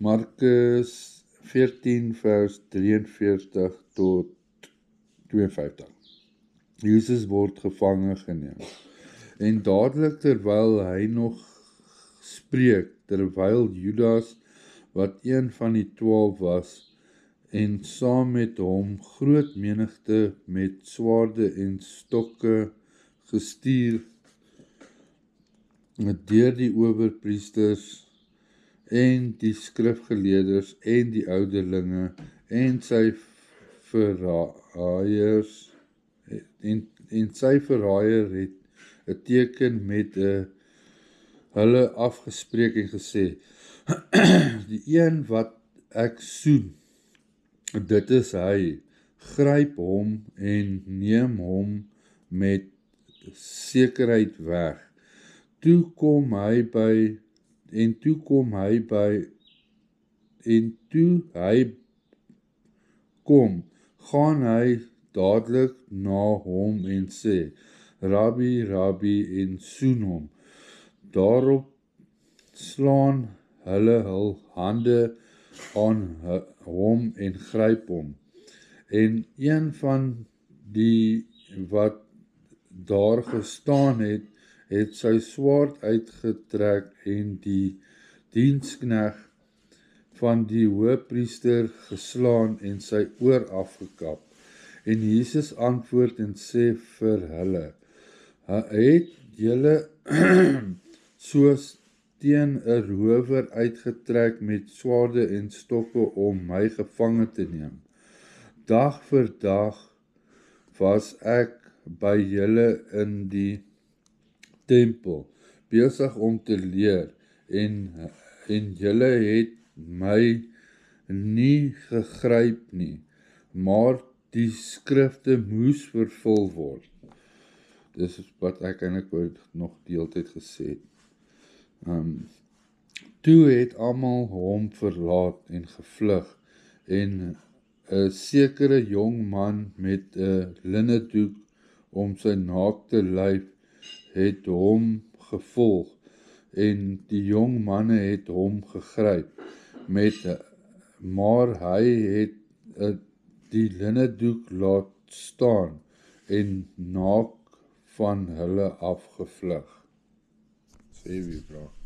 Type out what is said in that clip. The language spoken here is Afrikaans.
Markus 14 vers 43 tot 52. Jesus word gevange geneem. En dadelik terwyl hy nog spreek, terwyl Judas, wat een van die 12 was, en saam met hom groot menigte met swaarde en stokke gestuur deur die owerpriesters en die skrifgeleerders en die ouderlinge en sy verraaiers en sy verraaier het 'n teken met hulle afgespreek en gesê, die een wat ek soen, dit is hy, gryp hom en neem hom met sekerheid weg. Toe hy kom, gaan hy dadelik na hom en sê, Rabbi, Rabbi, en soen hom. Daarop slaan hulle hul hande aan hom en gryp hom. En een van die wat daar gestaan het, het sy swaard uitgetrek en die dienskneg van die hoëpriester geslaan en sy oor afgekap. En Jesus antwoord en sê vir hulle, het julle soos teen 'n rower uitgetrek met swaarde en stokke om my gevange te neem? Dag vir dag was ek by julle in die tempel, besig om te leer, en julle het my nie gegryp nie, maar die skrifte moes vervul word. Dis wat ek eintlik nog die hele tyd gesê het. Toe het almal hom verlaat en gevlug, en 'n sekere jong man met 'n linnedoek om sy naakte lyf het hom gevolg, en die jong manne het hom gegryp, maar hy het die linnedoek laat staan en naak van hulle afgevlug. Sê wie vra.